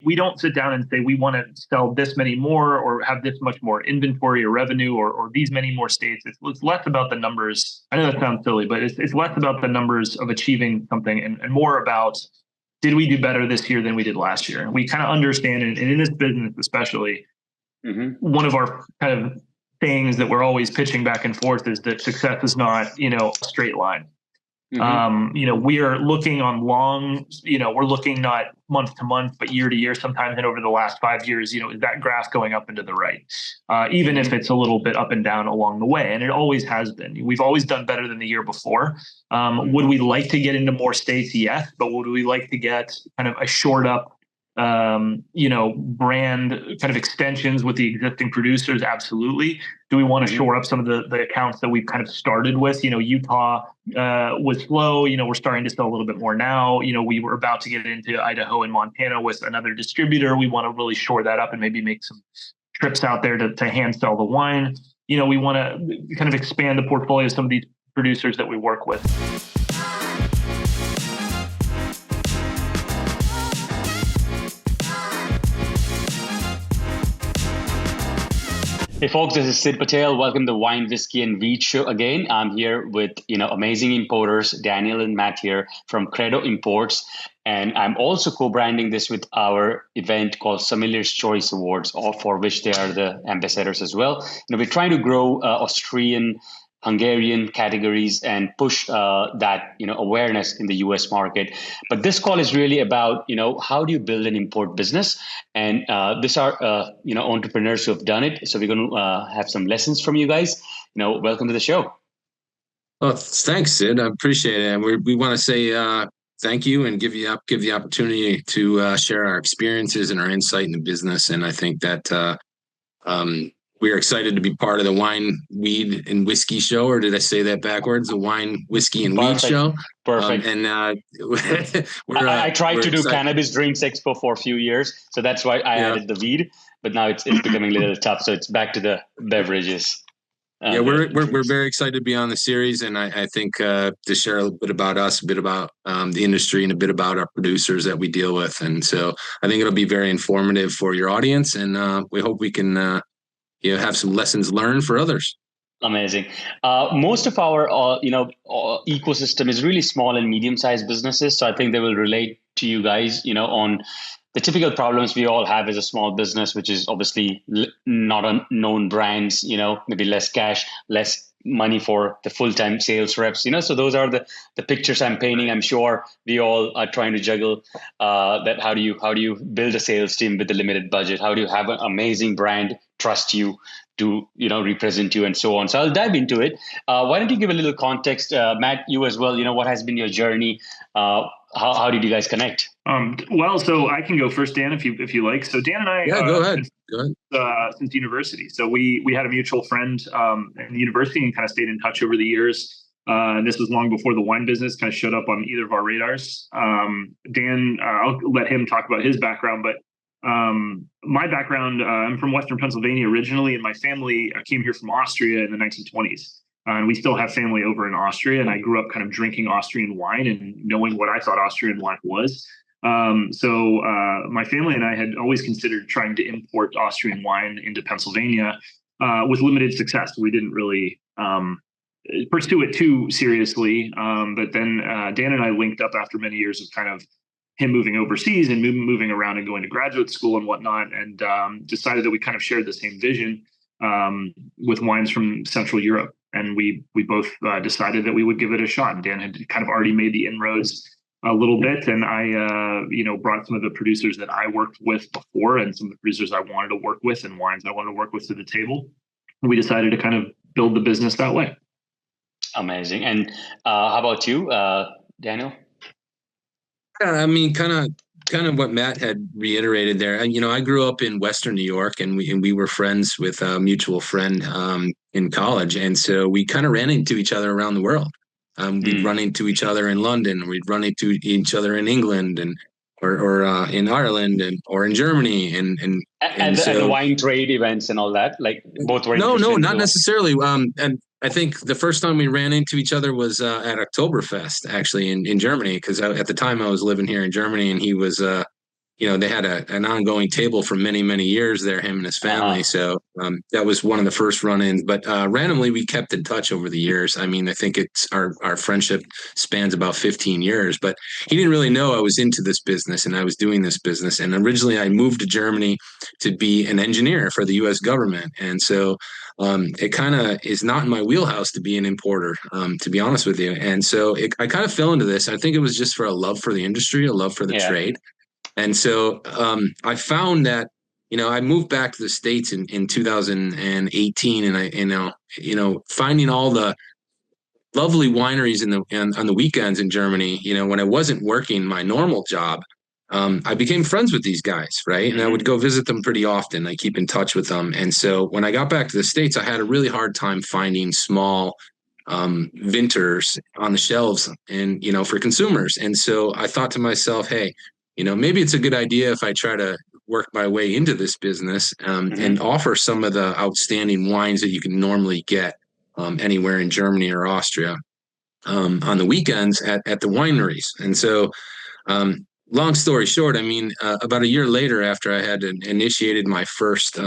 we don't sit down and say we want to sell this many more or have this much more inventory or revenue or these many more states. It's less about the numbers. I know that sounds silly, but it's less about the numbers of achieving something and more about, did we do better this year than we did last year? And we kind of understand, and in this business especially, one of our kind of things that we're always pitching back and forth is that success is not, a straight line. We are looking on long, we're looking not month to month, but year to year sometimes. And over the last 5 years, is that graph going up and to the right? Even if it's a little bit up and down along the way. And it always has been. We've always done better than the year before. Would we like to get into more states? Yes. But would we like to get kind of a shored up, brand kind of extensions with the existing producers? Absolutely. Do we want to shore up some of the accounts that we've kind of started with? Utah was slow. We're starting to sell a little bit more now. We were about to get into Idaho and Montana with another distributor. We want to really shore that up and maybe make some trips out there to hand sell the wine. We want to kind of expand the portfolio of some of these producers that we work with. Hey folks, this is Sid Patel. Welcome to Wine, Whiskey, and Wheat Show again. I'm here with amazing importers, Daniel and Matt here from Credo Imports, and I'm also co-branding this with our event called Sommelier's Choice Awards, for which they are the ambassadors as well. We're trying to grow Austrian, Hungarian categories and push that awareness in the US market. But this call is really about how do you build an import business, and these are entrepreneurs who have done it. So we're going to have some lessons from you guys. Welcome to the show. Well, thanks, Sid. I appreciate it. And we want to say thank you and give the opportunity to share our experiences and our insight in the business. And I think that we are excited to be part of the Wine, Weed, and Whiskey Show, or did I say that backwards? The Wine, Whiskey, and Weed Show. Perfect. I tried to do excited. Cannabis Drinks Expo for a few years, so that's why I added the weed. But now it's becoming a little tough, so it's back to the beverages. We're very excited to be on the series, and I think to share a little bit about us, a bit about the industry, and a bit about our producers that we deal with. And so I think it'll be very informative for your audience, and we hope we can have some lessons learned for others. Amazing. Most of our ecosystem is really small and medium-sized businesses, so I think they will relate to you guys, on the typical problems we all have as a small business, which is obviously not on known brands, maybe less cash, less money for the full-time sales reps, so those are the pictures I'm painting. I'm sure we all are trying to juggle that. How do you build a sales team with a limited budget? How do you have an amazing brand trust you to represent you, and so on? So I'll dive into it. Why don't you give a little context, Matt, you as well? What has been your journey? How did you guys connect? So I can go first, Dan, if you like. So Dan and I, go ahead. Since university. So we had a mutual friend in the university and kind of stayed in touch over the years. And this was long before the wine business kind of showed up on either of our radars. Dan, I'll let him talk about his background, but my background, I'm from Western Pennsylvania originally, and my family came here from Austria in the 1920s. And we still have family over in Austria, and I grew up kind of drinking Austrian wine and knowing what I thought Austrian wine was. So my family and I had always considered trying to import Austrian wine into Pennsylvania with limited success. We didn't really pursue it too seriously. But then Dan and I linked up after many years of kind of him moving overseas and moving around and going to graduate school and whatnot, and decided that we kind of shared the same vision with wines from Central Europe. And we both decided that we would give it a shot. And Dan had kind of already made the inroads a little bit, and I brought some of the producers that I worked with before and some of the producers I wanted to work with and wines I wanted to work with to the table. And we decided to kind of build the business that way. Amazing. And how about you, Daniel? I mean, kind of what Matt had reiterated there. I grew up in Western New York, and we were friends with a mutual friend in college, and so we kind of ran into each other around the world. We'd run into each other in London, we'd run into each other in England, or in Ireland, or in Germany, and the wine trade events and all that. Like both were no, not necessarily. And I think the first time we ran into each other was at Oktoberfest, actually in Germany, because at the time I was living here in Germany, and he was they had an ongoing table for many, many years there, him and his family. So that was one of the first run-ins. But randomly, we kept in touch over the years. I mean, I think it's our friendship spans about 15 years. But he didn't really know I was into this business and I was doing this business. And originally, I moved to Germany to be an engineer for the U.S. government. And so it kind of is not in my wheelhouse to be an importer, to be honest with you. And so I kind of fell into this. I think it was just for a love for the industry, a love for the trade. And so I found that, I moved back to the States in 2018, and finding all the lovely wineries on the weekends in Germany, when I wasn't working my normal job, I became friends with these guys, right? And I would go visit them pretty often. I keep in touch with them. And so when I got back to the States, I had a really hard time finding small vintners on the shelves and, for consumers. And so I thought to myself, hey, maybe it's a good idea if I try to work my way into this business and offer some of the outstanding wines that you can normally get anywhere in Germany or Austria on the weekends at the wineries. And so long story short, I mean, about a year later, after I had initiated my first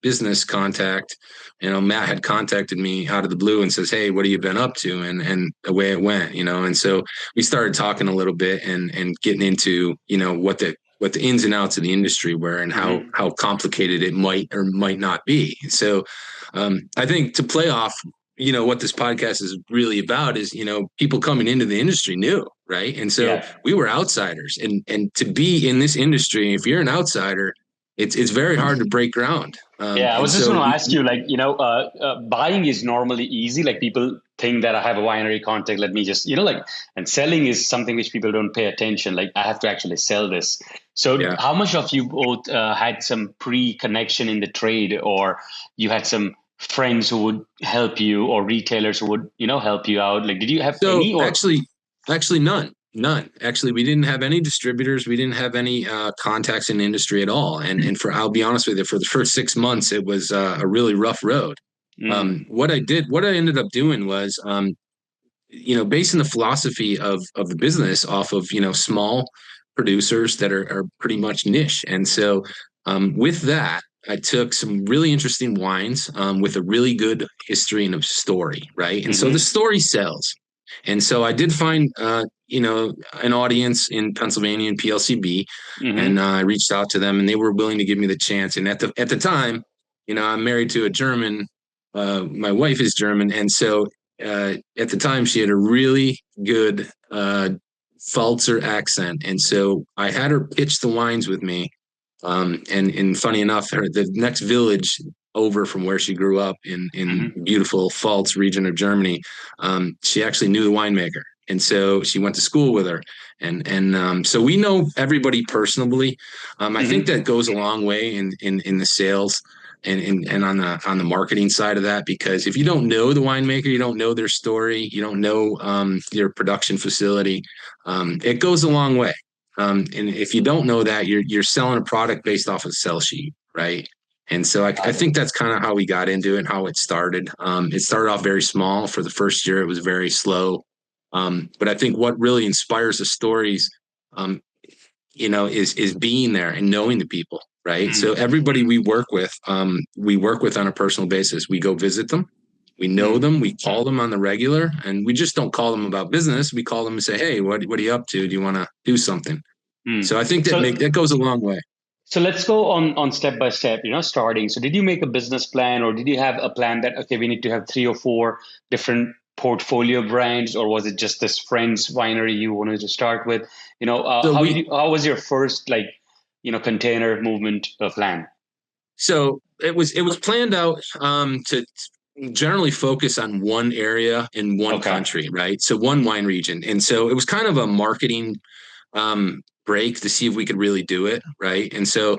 business contact, Matt had contacted me out of the blue and says, "Hey, what have you been up to?" And away it went, And so we started talking a little bit and getting into, what the ins and outs of the industry were and how complicated it might or might not be. So I think to play off, what this podcast is really about is, people coming into the industry new, right? And so we were outsiders, and to be in this industry, if you're an outsider, it's very hard to break ground. I was just going to ask you, buying is normally easy. Like people think that I have a winery contact. Let me just, and selling is something which people don't pay attention. Like I have to actually sell this. So how much of you both had some pre-connection in the trade, or you had some friends who would help you, or retailers who would, help you out? Like, did you have any? Or? Actually, none. Actually, we didn't have any distributors. We didn't have any contacts in the industry at all. And I'll be honest with you, for the first 6 months, it was a really rough road. What I ended up doing was, basing the philosophy of the business off of, small producers that are pretty much niche. And so with that, I took some really interesting wines with a really good history and a story, right? And so the story sells. And so I did find, an audience in Pennsylvania and PLCB, and I reached out to them, and they were willing to give me the chance. And at the time, I'm married to a German. My wife is German, and so at the time she had a really good Pfalzer accent, and so I had her pitch the wines with me. And funny enough, the next village over from where she grew up in beautiful Pfalz region of Germany, she actually knew the winemaker. And so she went to school with her. And so we know everybody personally. I think that goes a long way in the sales and on the marketing side of that, because if you don't know the winemaker, you don't know their story, you don't know your production facility, it goes a long way. And if you don't know that, you're selling a product based off of a sell sheet, right? And so I think that's kind of how we got into it and how it started. It started off very small. For the first year, it was very slow. But I think what really inspires the stories, is being there and knowing the people, right? So everybody we work with on a personal basis. We go visit them. We know them. We call them on the regular, and we just don't call them about business. We call them and say, "Hey, what are you up to? Do you want to do something?" So I think that goes a long way. So let's go on step by step, starting. So did you make a business plan, or did you have a plan that, okay, we need to have 3 or 4 different portfolio brands, or was it just this friend's winery you wanted to start with? How was your first container movement plan? So it was planned out to generally focus on one area in one country, right? So one wine region. And so it was kind of a marketing break to see if we could really do it, right? And so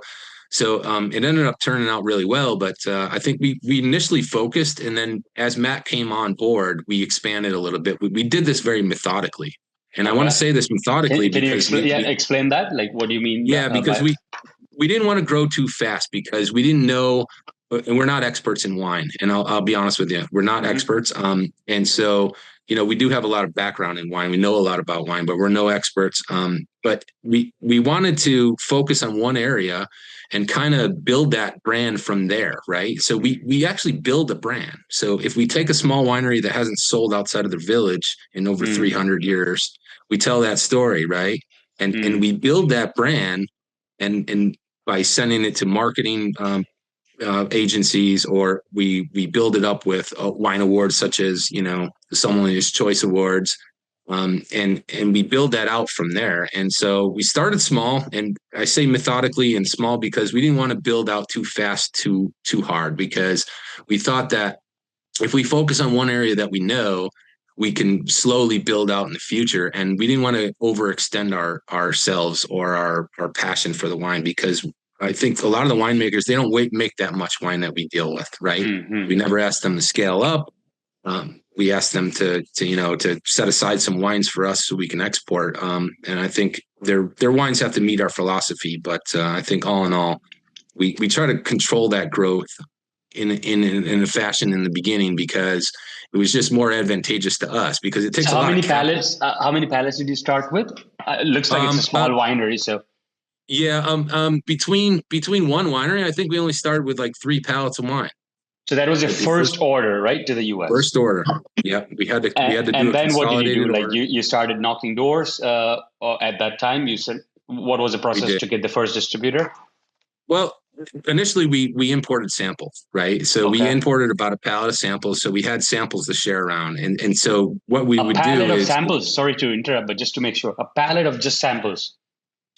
it ended up turning out really well, but I think we initially focused, and then as Matt came on board, we expanded a little bit. We did this very methodically, and I want to say this methodically. Can you explain that? Like, what do you mean? Yeah, because we didn't want to grow too fast, because we didn't know, and we're not experts in wine. And I'll be honest with you, we're not experts. And so, we do have a lot of background in wine. We know a lot about wine, but we're no experts. but we wanted to focus on one area and kind of build that brand from there, right? So we actually build a brand. So if we take a small winery that hasn't sold outside of the village in over 300 years, we tell that story, right? And we build that brand, and by sending it to marketing agencies, or we build it up with wine awards such as the Sommelier's Choice Awards, and we build that out from there. And so we started small, and I say methodically and small because we didn't want to build out too fast, too hard, because we thought that if we focus on one area that we know, we can slowly build out in the future. And we didn't want to overextend ourselves or our passion for the wine, because I think a lot of the winemakers, they don't make that much wine that we deal with, right? We never asked them to scale up. We asked them to set aside some wines for us so we can export. And I think their wines have to meet our philosophy. But I think all in all, we try to control that growth in a fashion in the beginning, because it was just more advantageous to us, because it takes a lot of pallets. How many pallets did you start with? It looks like it's a small winery, so. Yeah, between one winery, I think we only started with like 3 pallets of wine. So that was your first order, right, to the U.S. First order. Yeah, we had to do a consolidated order. And then what did you do? Like you started knocking doors at that time. You said, what was the process to get the first distributor? Well, initially we imported samples, right? So we imported about a pallet of samples. So we had samples to share around, and so what we would do is a pallet of samples. Sorry to interrupt, but just to make sure, a pallet of just samples.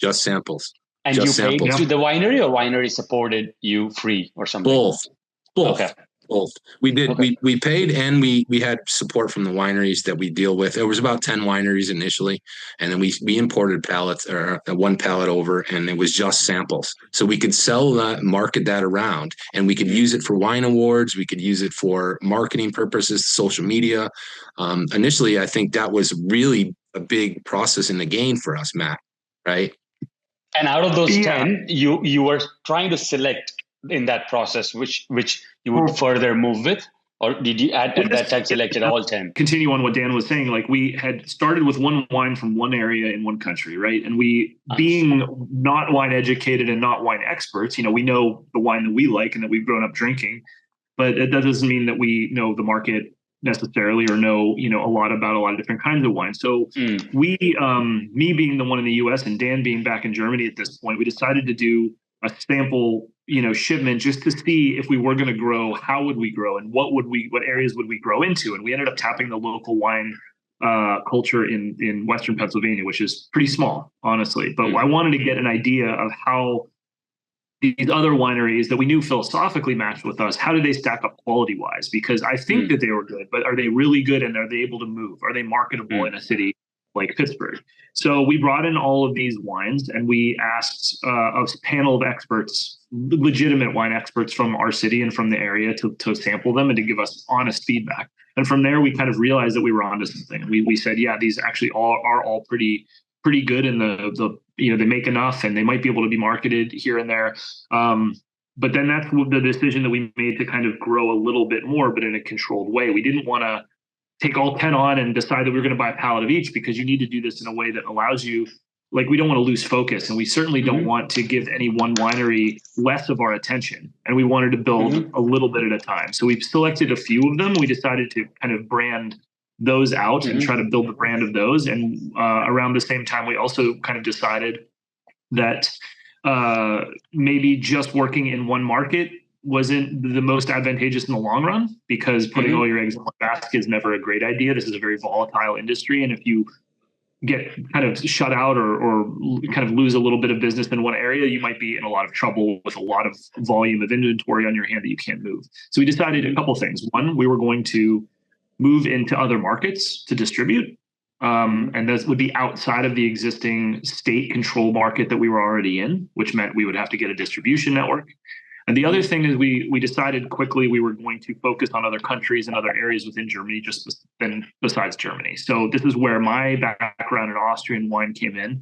Just samples. And just you paid to the winery, or winery supported you free or something? Both. Okay. Both. We did. Okay. We paid, and we had support from the wineries that we deal with. It was about 10 wineries initially, and then we imported pallets, or 1 pallet over, and it was just samples. So we could sell that, market that around, and we could use it for wine awards. We could use it for marketing purposes, social media. Initially, I think that was really a big process in the game for us, Matt. Right. And out of those 10, you were trying to select in that process which you would further move with, or did you at that time selected all 10? Continue on what Dan was saying. Like, we had started with one wine from one area in one country, right? And we, being not wine educated and not wine experts, we know the wine that we like and that we've grown up drinking, but that doesn't mean that we know the market necessarily, or know a lot about a lot of different kinds of wine. So we, me being the one in the US and Dan being back in Germany at this point, we decided to do a sample shipment just to see if we were going to grow, how would we grow, and what areas would we grow into. And we ended up tapping the local wine culture in Western Pennsylvania, which is pretty small, honestly. But I wanted to get an idea of how these other wineries that we knew philosophically matched with us, how did they stack up quality wise? Because I think that they were good, but are they really good, and are they able to move? Are they marketable in a city like Pittsburgh? So we brought in all of these wines, and we asked a panel of experts, legitimate wine experts from our city and from the area, to sample them and to give us honest feedback. And from there, we kind of realized that we were onto something. We said, yeah, these actually are all pretty good, and they make enough, and they might be able to be marketed here and there. But then that's the decision that we made to kind of grow a little bit more, but in a controlled way. We didn't want to take all 10 on and decide that we were going to buy a pallet of each, because you need to do this in a way that allows you, like, we don't want to lose focus, and we certainly don't want to give any one winery less of our attention. And we wanted to build a little bit at a time. So we've selected a few of them. We decided to kind of brand those out and try to build the brand of those. And around the same time, we also kind of decided that maybe just working in one market wasn't the most advantageous in the long run, because putting all your eggs in one basket is never a great idea. This is a very volatile industry. And if you get kind of shut out or kind of lose a little bit of business in one area, you might be in a lot of trouble with a lot of volume of inventory on your hand that you can't move. So we decided a couple of things. One, we were going to move into other markets to distribute. And this would be outside of the existing state control market that we were already in, which meant we would have to get a distribution network. And the other thing is we decided quickly we were going to focus on other countries and other areas within Germany, besides Germany. So this is where my background in Austrian wine came in,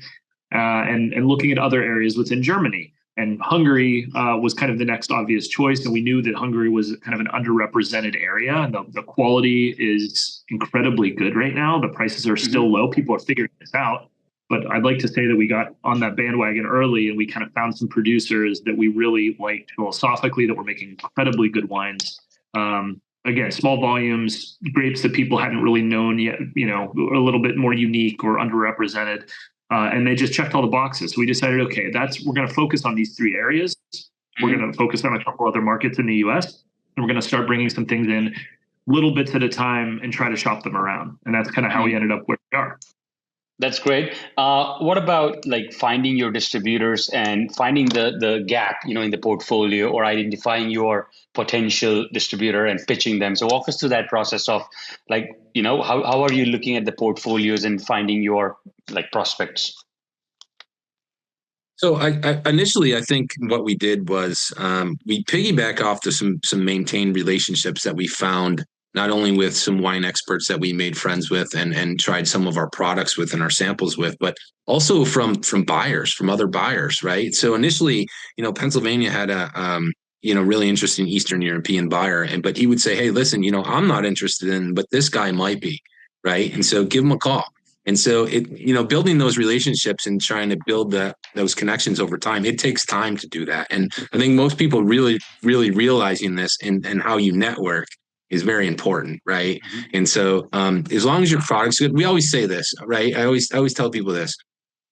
and looking at other areas within Germany. And Hungary was kind of the next obvious choice. And we knew that Hungary was kind of an underrepresented area. And the quality is incredibly good right now. The prices are still low. People are figuring this out. But I'd like to say that we got on that bandwagon early, and we kind of found some producers that we really liked philosophically, that were making incredibly good wines. Again, small volumes, grapes that people hadn't really known yet, a little bit more unique or underrepresented. And they just checked all the boxes. So we decided, okay, we're going to focus on these 3 areas. We're going to focus on a couple other markets in the US, and we're going to start bringing some things in little bits at a time and try to shop them around. And that's kind of how we ended up where we are. That's great. What about like finding your distributors and finding the gap, in the portfolio, or identifying your potential distributor and pitching them? So walk us through that process of like, how are you looking at the portfolios and finding your like prospects? So I initially, I think what we did was we piggyback off to some maintained relationships that we found, not only with some wine experts that we made friends with and tried some of our products with and our samples with, but also from buyers, from other buyers, right? So initially, Pennsylvania had a really interesting Eastern European buyer, but he would say, hey, listen, I'm not interested in, but this guy might be, right? And so give him a call. And so building those relationships and trying to build those connections over time, it takes time to do that. And I think most people really, really realizing this and how you network is very important, right? Mm-hmm. And so as long as your product's good, we always say this, right? I always tell people this.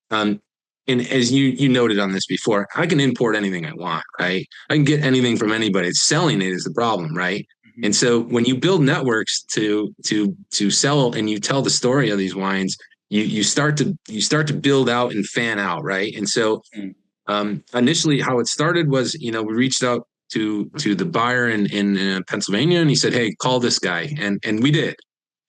And as you noted on this before, I can import anything I want, right? I can get anything from anybody. Selling it is the problem, right? Mm-hmm. And so when you build networks to sell and you tell the story of these wines, you start to build out and fan out, right? And so initially how it started was, we reached out to the buyer in Pennsylvania, and he said, hey, call this guy. And we did.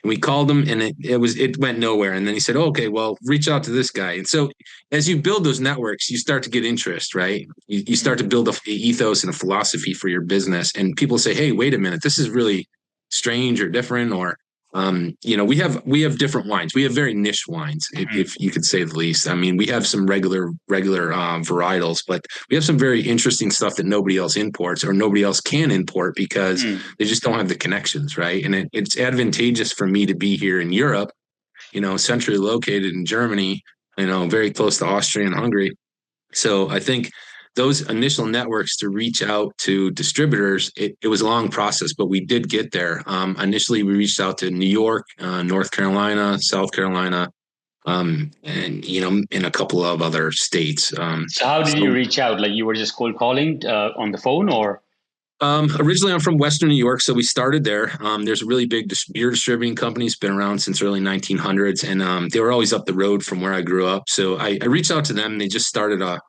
And we called him, and it went nowhere. And then he said, oh, okay, well, reach out to this guy. And so as you build those networks, you start to get interest, right? You start to build a ethos and a philosophy for your business. And people say, hey, wait a minute, this is really strange or different, or we have different wines. We have very niche wines, if you could say the least. I mean, we have some regular varietals, but we have some very interesting stuff that nobody else imports or nobody else can import because they just don't have the connections, right? And it's advantageous for me to be here in Europe, centrally located in Germany, very close to Austria and Hungary. So I think those initial networks to reach out to distributors, it was a long process, but we did get there. Initially, we reached out to New York, North Carolina, South Carolina, and, in a couple of other states. So how did you reach out? Like you were just cold calling on the phone, or? Originally, I'm from Western New York, so we started there. There's a really big beer distributing company. It's been around since early 1900s, and they were always up the road from where I grew up. So I reached out to them. They just started a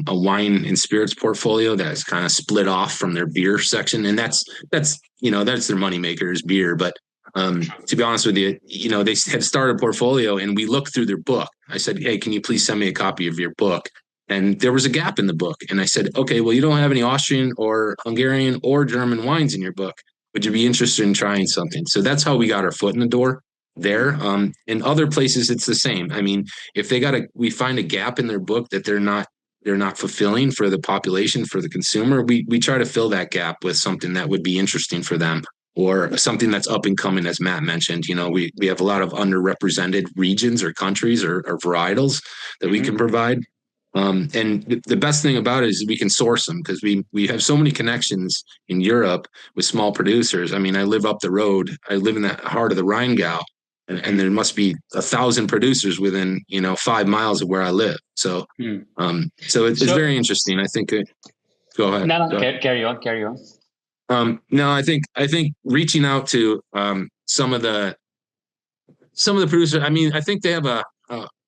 wine and spirits portfolio that's kind of split off from their beer section, and that's their moneymaker is beer. But to be honest with you, they had started a portfolio, and we looked through their book. I said, hey, can you please send me a copy of your book? And there was a gap in the book. And I said, okay, well, you don't have any Austrian or Hungarian or German wines in your book. Would you be interested in trying something? So that's how we got our foot in the door there. In other places, it's the same. I mean, if we find a gap in their book that they're not fulfilling for the population, for the consumer, we try to fill that gap with something that would be interesting for them, or something that's up and coming, as Matt mentioned. We have a lot of underrepresented regions or countries or varietals that we can provide. And the best thing about it is we can source them because we have so many connections in Europe with small producers. I mean, I live up the road. I live in the heart of the Rheingau, and there must be 1,000 producers within 5 miles of where I live. So it's very interesting. I think. Go ahead. No, carry on. No, I think reaching out to some of the producers. I mean, I think they have a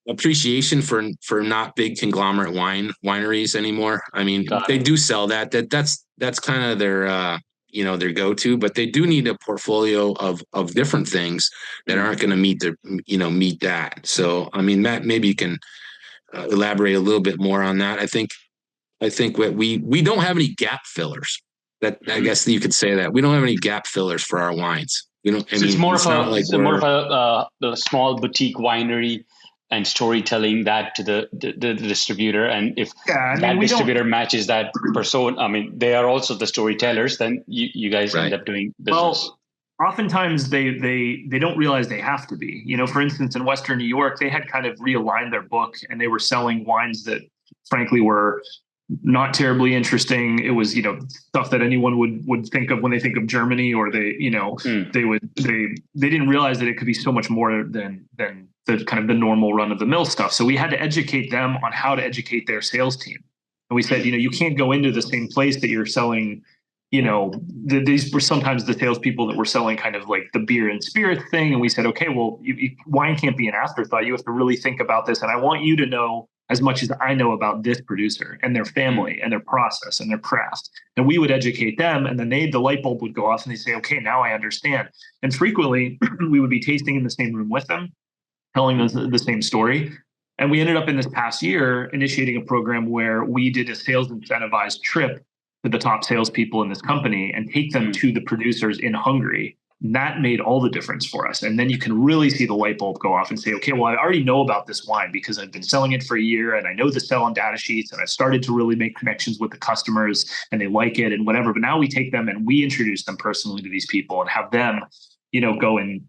appreciation for not big conglomerate wineries anymore. I mean, they do sell that's kind of their their go-to, but they do need a portfolio of different things that aren't going to meet that. So, I mean, Matt, maybe you can elaborate a little bit more on that. I think what we don't have any gap fillers. That I guess you could say that we don't have any gap fillers for our wines. It's more of a small boutique winery and storytelling that to the distributor. And if distributor matches that persona, I mean, they are also the storytellers, then you guys end up doing business. oftentimes they don't realize they have to be. For instance, in Western New York, they had kind of realigned their book and they were selling wines that frankly were not terribly interesting. It was, stuff that anyone would think of when they think of Germany, or they didn't realize that it could be so much more than the kind of the normal run of the mill stuff. So we had to educate them on how to educate their sales team. And we said, you can't go into the same place that you're selling. These were sometimes the salespeople that were selling kind of like the beer and spirits thing. And we said, okay, well, wine can't be an afterthought. You have to really think about this. And I want you to know as much as I know about this producer and their family and their process and their craft. And we would educate them. And then the light bulb would go off and they say, okay, now I understand. And frequently we would be tasting in the same room with them, telling them the same story. And we ended up in this past year initiating a program where we did a sales incentivized trip to the top salespeople in this company and take them to the producers in Hungary. And that made all the difference for us. And then you can really see the light bulb go off and say, okay, well, I already know about this wine because I've been selling it for a year and I know the sell on data sheets and I've started to really make connections with the customers and they like it and whatever. But now we take them and we introduce them personally to these people and have them, go and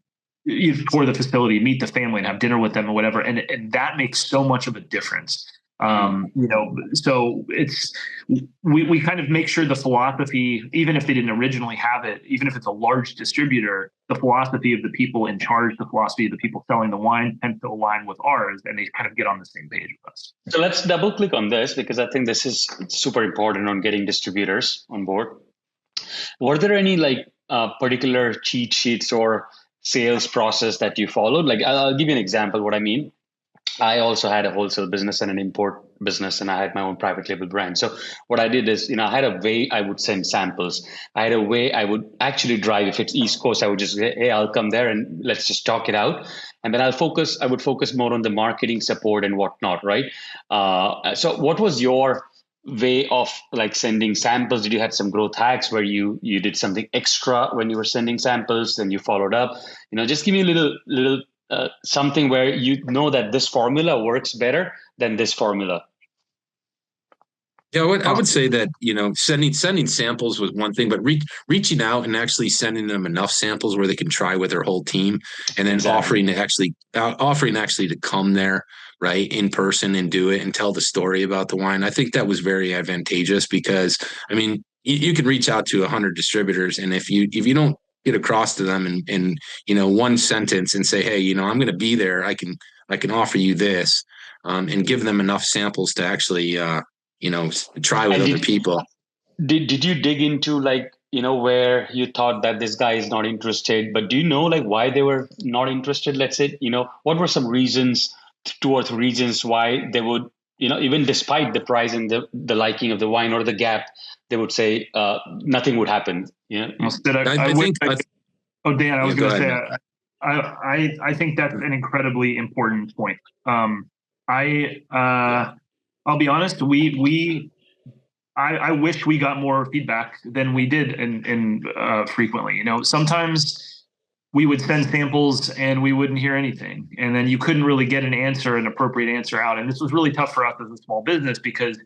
tour the facility, meet the family and have dinner with them or whatever. And that makes so much of a difference. So we kind of make sure the philosophy, even if they didn't originally have it, even if it's a large distributor, the philosophy of the people in charge, the philosophy of the people selling the wine tends to align with ours, and they kind of get on the same page with us. So let's double click on this because I think this is super important on getting distributors on board. Were there any particular cheat sheets or sales process that you followed? Like I'll give you an example what I mean. I also had a wholesale business and an import business, and I had my own private label brand. So what I did is, I had a way I would send samples. I had a way I would actually drive. If it's East Coast, I would just say, hey, I'll come there and let's just talk it out. And then I would focus more on the marketing support and whatnot, right? So what was your way of sending samples? Did you have some growth hacks where you did something extra when you were sending samples, then you followed up? Just give me a little something where that this formula works better than this formula. Yeah, I would say that, sending samples was one thing, but reaching out and actually sending them enough samples where they can try with their whole team, and then offering to come there, right, in person and do it and tell the story about the wine. I think that was very advantageous because, you can reach out to 100 distributors, and if you don't get across to them in one sentence and say, hey, I'm going to be there, I can offer you this, and give them enough samples to actually try with other people. Did you dig into where you thought that this guy is not interested, but do you know why they were not interested? Let's say, what were some reasons, 2 or 3 reasons why they would, even despite the price and the liking of the wine or the gap, they would say nothing would happen. Yeah. Dan, I was going to say, I think that's an incredibly important point. I'll be honest, I wish we got more feedback than we did and frequently. Sometimes we would send samples and we wouldn't hear anything. And then you couldn't really get an appropriate answer out. And this was really tough for us as a small business because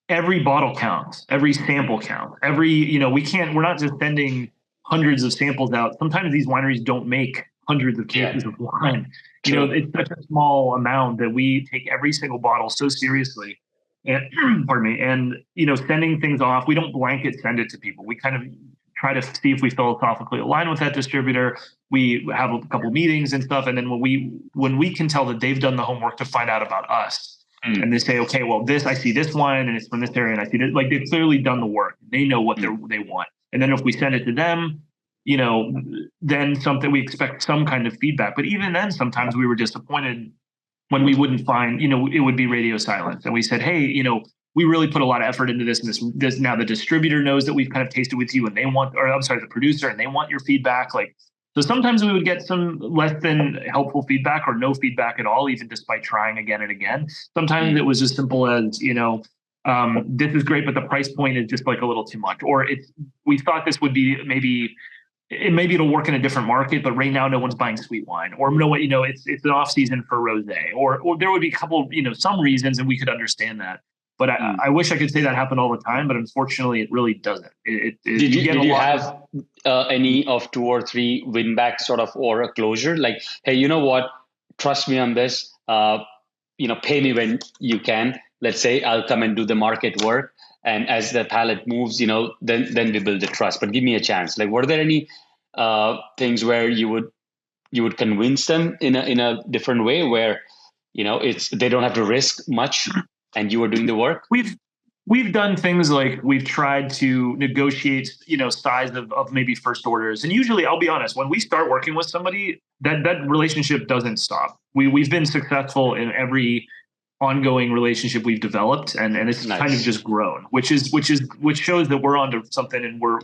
every bottle counts, every sample counts, we're not just sending hundreds of samples out. Sometimes these wineries don't make hundreds of cases of wine. It's such a small amount that we take every single bottle so seriously. And pardon me. And sending things off, we don't blanket send it to people. We kind of try to see if we philosophically align with that distributor. We have a couple meetings and stuff, and then when we can tell that they've done the homework to find out about us, and they say, okay, well, I see this wine and it's from this area, and I see this, they've clearly done the work. They know what they want. And then if we send it to them, then we expect some kind of feedback. But even then, sometimes we were disappointed when we wouldn't find, it would be radio silence. And we said, hey, we really put a lot of effort into this. And this now the distributor knows that we've kind of tasted with you and the producer, and they want your feedback. So sometimes we would get some less than helpful feedback or no feedback at all, even despite trying again and again. Sometimes it was as simple as, this is great, but the price point is just a little too much. Or we thought this would be maybe it'll work in a different market, but right now no one's buying sweet wine. Or it's an off season for rosé. Or there would be a couple, some reasons, and we could understand that. But I wish I could say that happened all the time, but unfortunately, it really doesn't. Did you have any of 2 or 3 win back sort of, or a closure? Like, hey, you know what? Trust me on this. Pay me when you can. Let's say I'll come and do the market work, and as the pallet moves, then we build the trust. But give me a chance. Like, were there any things where you would convince them in a different way, where they don't have to risk much, and you are doing the work? We've done things like we've tried to negotiate, size of maybe first orders. And usually, I'll be honest, when we start working with somebody, that relationship doesn't stop. We've been successful in every ongoing relationship we've developed, and it's nice. Kind of just grown, which shows that we're onto something, and we're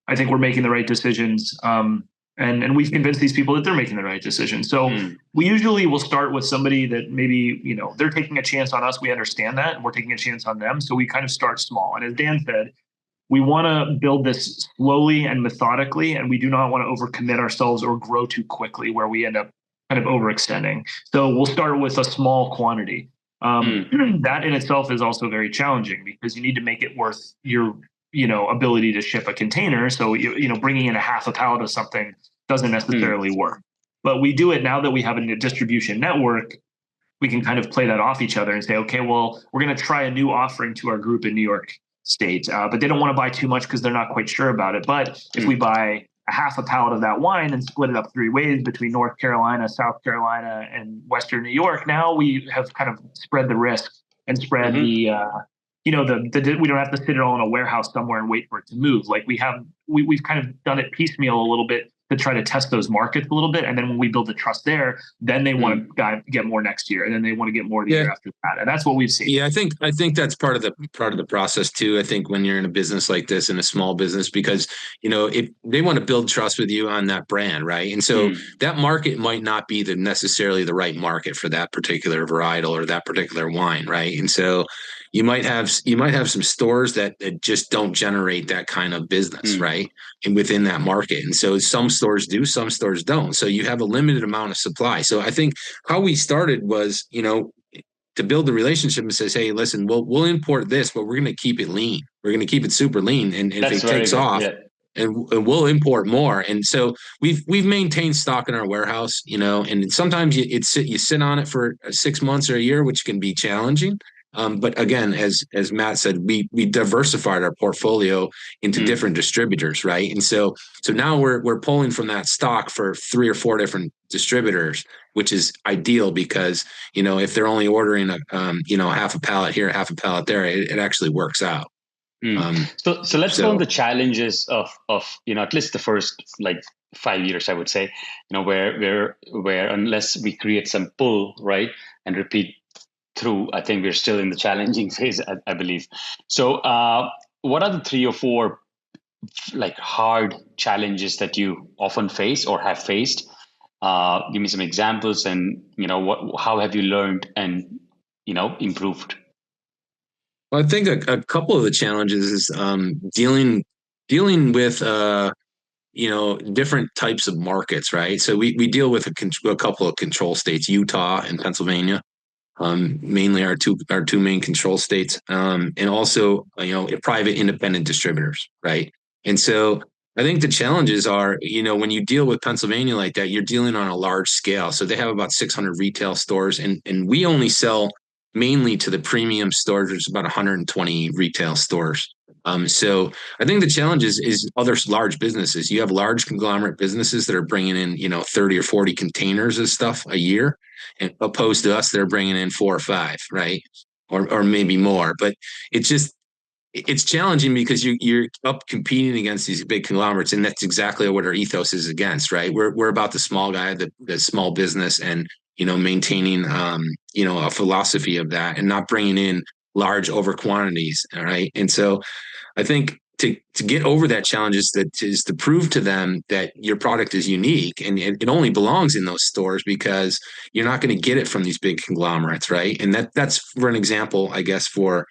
I think we're making the right decisions. And we've convinced these people that they're making the right decision. So we usually will start with somebody that maybe, they're taking a chance on us. We understand that, and we're taking a chance on them. So we kind of start small. And as Dan said, we want to build this slowly and methodically, and we do not want to overcommit ourselves or grow too quickly where we end up kind of overextending. So we'll start with a small quantity. That in itself is also very challenging, because you need to make it worth your ability to ship a container. So, bringing in a half a pallet of something doesn't necessarily work. But we do it now that we have a distribution network. We can kind of play that off each other and say, okay, well, we're going to try a new offering to our group in New York State, but they don't want to buy too much because they're not quite sure about it. But if we buy a half a pallet of that wine and split it up 3 ways between North Carolina, South Carolina, and Western New York, now we have kind of spread the risk and spread the we don't have to sit it all in a warehouse somewhere and wait for it to move. Like we've kind of done it piecemeal a little bit to try to test those markets a little bit. And then when we build the trust there, then they want to get more next year. And then they want to get more the year after that. And that's what we've seen. Yeah, I think that's part of the process too. I think when you're in a business like this, in a small business, because, if they want to build trust with you on that brand, right? And so that market might not be necessarily the right market for that particular varietal or that particular wine, right? And so you might have some stores that just don't generate that kind of business, right? And within that market. And so some stores do, some stores don't. So you have a limited amount of supply. So I think how we started was, to build the relationship and says, hey, listen, we'll import this, but we're going to keep it lean. We're going to keep it super lean. And if it takes off, and we'll import more. And so we've maintained stock in our warehouse, and sometimes you sit on it for 6 months or a year, which can be challenging. But again, as Matt said, we diversified our portfolio into different distributors, right? And so now we're pulling from that stock for 3 or 4 different distributors, which is ideal because if they're only ordering a half a pallet here, half a pallet there, it actually works out. So let's go on the challenges of at least the first 5 years, I would say, where unless we create some pull, right, and repeat through, I think we're still in the challenging phase, I believe. So what are the 3 or 4 hard challenges that you often face or have faced? Give me some examples, and how have you learned and improved? Well, I think a couple of the challenges is dealing with different types of markets, right? So we deal with a couple of control states, Utah and Pennsylvania. Mainly our two main control states, and also private independent distributors, right? And so I think the challenges are, when you deal with Pennsylvania like that, you're dealing on a large scale. So they have about 600 retail stores, and we only sell mainly to the premium stores. There's about 120 retail stores. So I think the challenge is other large businesses. You have large conglomerate businesses that are bringing in 30 or 40 containers of stuff a year, and opposed to us, they're bringing in 4 or 5, right, or maybe more. But it's challenging because you're up competing against these big conglomerates, and that's exactly what our ethos is against, right? We're about the small guy, the small business, and maintaining a philosophy of that, and not bringing in large over quantities. All right, and so I think to get over that challenge is to prove to them that your product is unique and it only belongs in those stores, because you're not going to get it from these big conglomerates, right? And that's for an example, I guess, for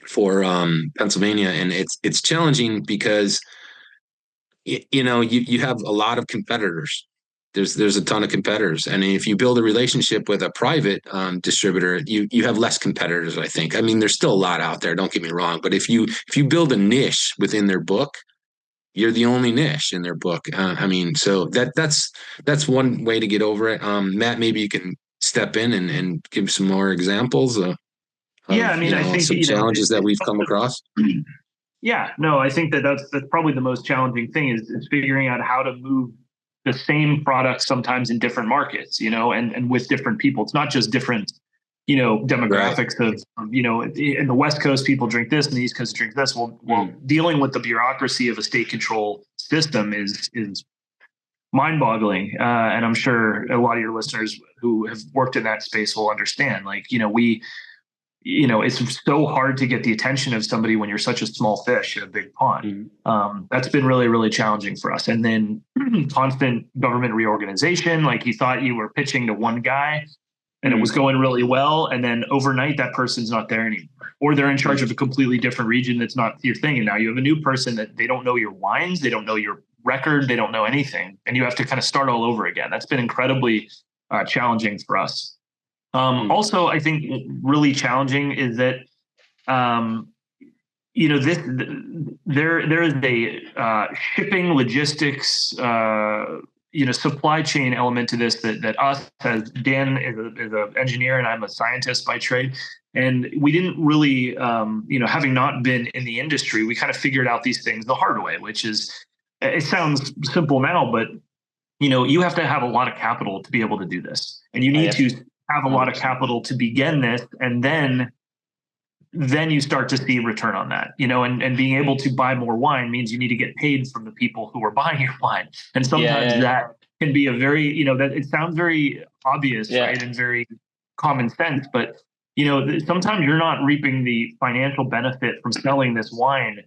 Pennsylvania, and it's challenging because you have a lot of competitors, there's a ton of competitors, and if you build a relationship with a private distributor, you have less competitors. I think. I mean, there's still a lot out there. Don't get me wrong, but if you build a niche within their book, you're the only niche in their book. I mean, so that's one way to get over it. Matt, maybe you can step in and give some more examples of I mean, I think some challenges that we've come across. Yeah, no, I think that's probably the most challenging thing is figuring out how to move the same product sometimes in different markets, and with different people. It's not just different, demographics of, in the West Coast, people drink this and the East Coast drink this. Well, dealing with the bureaucracy of a state control system is mind-boggling. And I'm sure a lot of your listeners who have worked in that space will understand, it's so hard to get the attention of somebody when you're such a small fish in a big pond. That's been really, really challenging for us. And then constant government reorganization. Like you thought you were pitching to one guy and it was going really well. And then overnight that person's not there anymore, or they're in charge of a completely different region that's not your thing. And now you have a new person that they don't know your wines. They don't know your record. They don't know anything. And you have to kind of start all over again. That's been incredibly challenging for us. Also, I think really challenging is that, there is a shipping logistics, supply chain element to this that us, as Dan is an engineer and I'm a scientist by trade. And we didn't really, having not been in the industry, we kind of figured out these things the hard way, which is, it sounds simple now, but, you have to have a lot of capital to be able to do this. And you need to have a lot of capital to begin this, and then you start to see return on that, and being able to buy more wine means you need to get paid from the people who are buying your wine. And sometimes that can be a very, that it sounds very obvious, right? And very common sense, but sometimes you're not reaping the financial benefit from selling this wine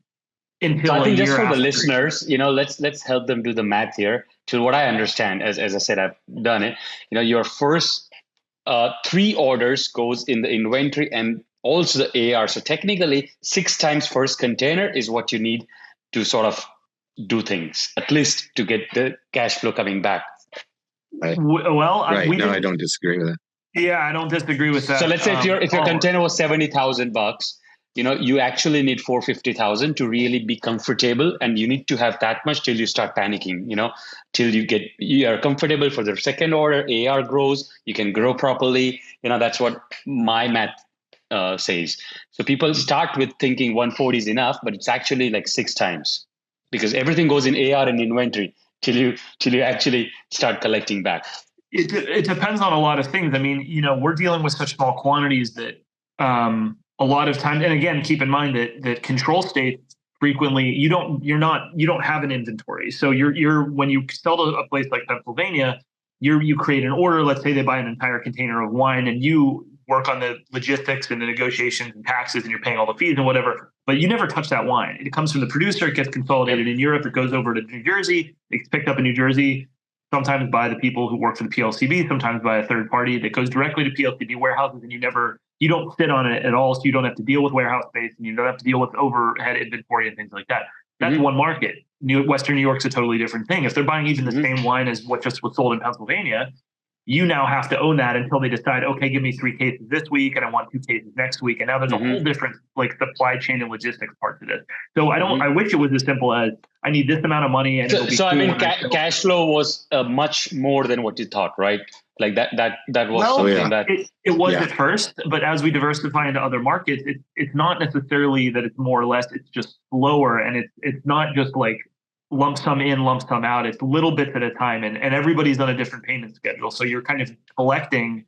until I think just for the listeners, let's help them do the math here. To what I understand, as I said, I've done it, your first 3 orders goes in the inventory and also the AR. So technically 6 times first container is what you need to sort of do things, at least to get the cash flow coming back. Right. Well, right. No, I don't disagree with that. Yeah, I don't disagree with that. So let's say if your container was $70,000, you actually need $450,000 to really be comfortable, and you need to have that much till you start panicking, till you are comfortable for the second order, AR grows, you can grow properly. That's what my math says. So people start with thinking 140 is enough, but it's actually like 6 times, because everything goes in AR and inventory till you actually start collecting back. It depends on a lot of things. I mean, we're dealing with such small quantities that, a lot of times, and again, keep in mind that control states frequently you don't have an inventory. So you're when you sell to a place like Pennsylvania, you create an order. Let's say they buy an entire container of wine, and you work on the logistics and the negotiations and taxes, and you're paying all the fees and whatever. But you never touch that wine. It comes from the producer. It gets consolidated in Europe. It goes over to New Jersey. It's picked up in New Jersey, sometimes by the people who work for the PLCB, sometimes by a third party that goes directly to PLCB warehouses, and you don't sit on it at all. So you don't have to deal with warehouse space, and you don't have to deal with overhead inventory and things like that. That's one market. Western New York's a totally different thing. If they're buying even the same wine as what just was sold in Pennsylvania, you now have to own that until they decide, okay, give me 3 cases this week and I want 2 cases next week. And now there's a whole different supply chain and logistics part to this. So I wish it was as simple as I need this amount of money. And so I mean, cash flow was much more than what you thought, right? Like that was something that it was at first, but as we diversify into other markets, it's not necessarily that it's more or less, it's just slower. And it's not just like lump sum in, lump sum out. It's little bits at a time, and everybody's on a different payment schedule. So you're kind of collecting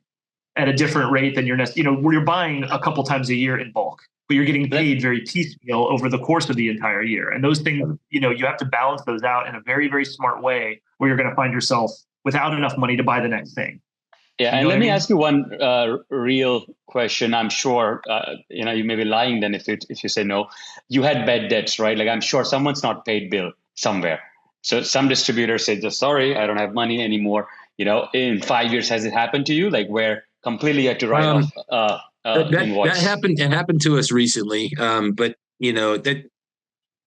at a different rate than where you're buying a couple times a year in bulk, but you're getting paid very piecemeal over the course of the entire year. And those things, you have to balance those out in a very, very smart way, where you're going to find yourself without enough money to buy the next thing. Yeah, and let me ask you one real question. I'm sure you may be lying then if you say no. You had bad debts, right? Like I'm sure someone's not paid bill somewhere. So some distributor said, "Just sorry, I don't have money anymore." In 5 years, has it happened to you? Like where completely you had to write off invoice? That happened. It happened to us recently, but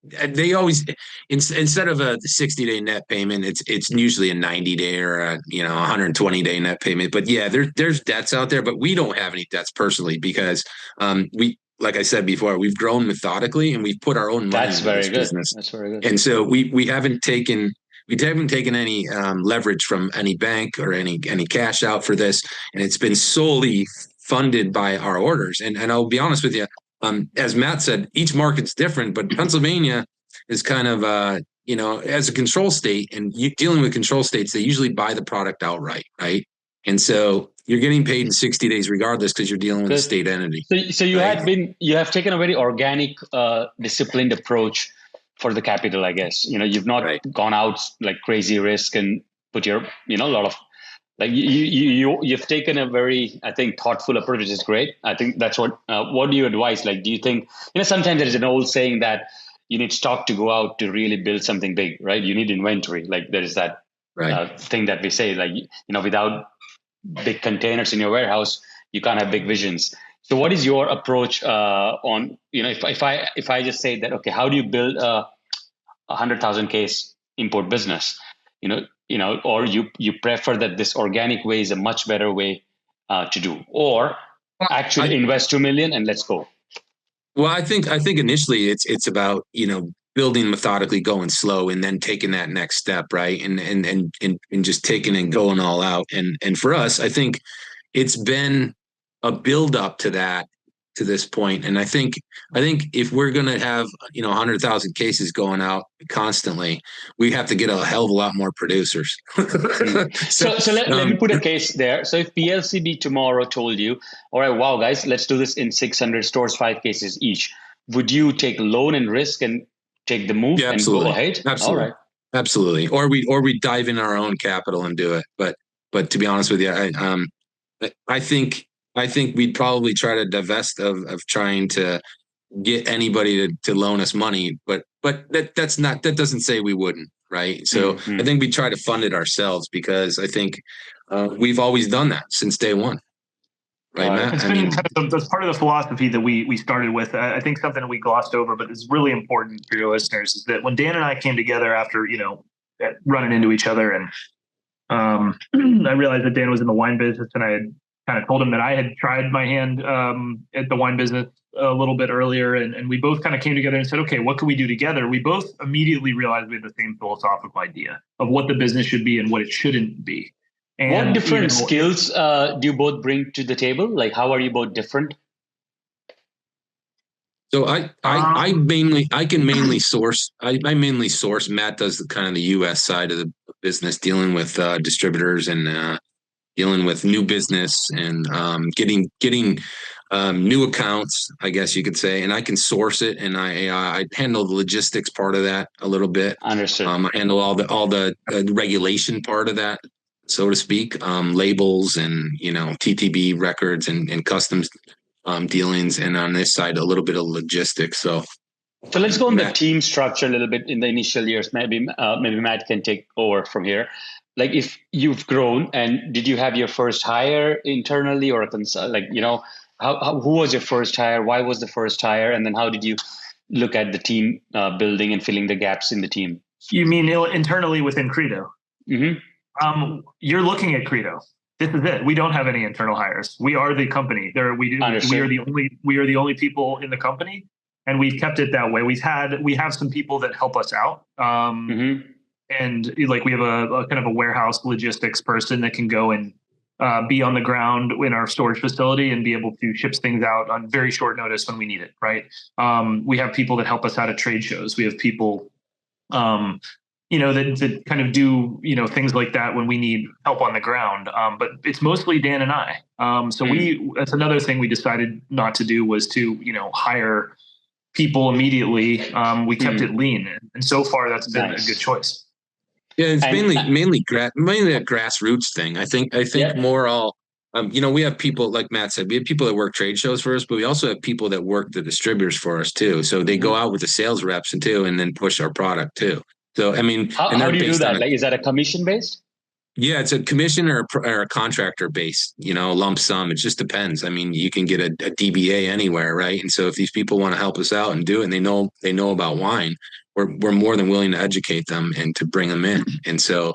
they always instead of a 60-day net payment, it's usually a 90-day or a 120-day net payment. But yeah, there's debts out there, but we don't have any debts personally because we, like I said before, we've grown methodically and we've put our own money into this business. That's very good. And so we haven't taken any leverage from any bank or any cash out for this, and it's been solely funded by our orders. And I'll be honest with you, as Matt said, each market's different, but Pennsylvania is kind of as a control state, and dealing with control states, they usually buy the product outright, right? And so you're getting paid in 60 days regardless because you're dealing with a state entity. So you have taken a very organic, disciplined approach for the capital, I guess. You've not gone out like crazy risk and put your, a lot of, like you've taken a very, I think, thoughtful approach, which is great. I think that's what do you advise? Like, do you think, sometimes there is an old saying that you need stock to go out to really build something big, right? You need inventory. Like there is that thing that we say, like, without big containers in your warehouse, you can't have big visions. So what is your approach on, if I just say that, okay, how do you build a 100,000 case import business? Or you prefer that this organic way is a much better way to do, or actually invest 2 million and let's go. Well, I think initially it's about, building methodically, going slow, and then taking that next step, right? And just taking and going all out. And for us, I think it's been a build up to that, to this point. And I think if we're going to have 100,000 cases going out constantly, we have to get a hell of a lot more producers. so let me put a case there. So if PLCB tomorrow told you, all right, wow, guys, let's do this in 600 stores, 5 cases each, would you take loan and risk and take the move and go ahead? Absolutely. All right. Absolutely. Or we dive in our own capital and do it. But to be honest with you, I think we'd probably try to divest of trying to get anybody to loan us money, but that doesn't say we wouldn't, right? So I think we try to fund it ourselves because I think we've always done that since day one, right, Matt? It's been kind of that's part of the philosophy that we started with. I think something that we glossed over, but is really important for your listeners, is that when Dan and I came together after running into each other, and I realized that Dan was in the wine business, and I had kind of told him that I had tried my hand at the wine business a little bit earlier, and we both kind of came together and said, okay, what can we do together? We both immediately realized we had the same philosophical idea of what the business should be and what it shouldn't be. And, what different skills do you both bring to the table? Like, how are you both different? So I can mainly source. I mainly source. Matt does the kind of the U.S. side of the business, dealing with distributors and dealing with new business and getting new accounts, I guess you could say. And I can source it, and I handle the logistics part of that a little bit. Understood. I handle all the regulation part of that, so to speak, labels and TTB records and customs dealings, and on this side a little bit of logistics. So let's go on the team structure a little bit in the initial years. Maybe Matt can take over from here. Like, if you've grown, and did you have your first hire internally or who was your first hire? Why was the first hire? And then how did you look at the team building and filling the gaps in the team? You mean internally within Credo? Mm-hmm. You're looking at Credo. This is it. We don't have any internal hires. We are the company. We are the only people in the company, and we've kept it that way. We have some people that help us out. And like, we have a kind of a warehouse logistics person that can go and be on the ground in our storage facility and be able to ship things out on very short notice when we need it. Right. We have people that help us out at trade shows. We have people, that kind of do, things like that when we need help on the ground. But it's mostly Dan and I. That's another thing we decided not to do, was to, hire people immediately. We kept it lean. And so far that's been a good choice. Yeah, it's mainly a grassroots thing. I think more all. We have people, like Matt said, we have people that work trade shows for us, but we also have people that work the distributors for us too. So they go out with the sales reps and then push our product too. So I mean, how do you do that? Like, is that a commission based? Yeah, it's a commission or a contractor based, lump sum. It just depends. I mean, you can get a DBA anywhere, right? And so if these people want to help us out and do it, and they know about wine, we're more than willing to educate them and to bring them in. And so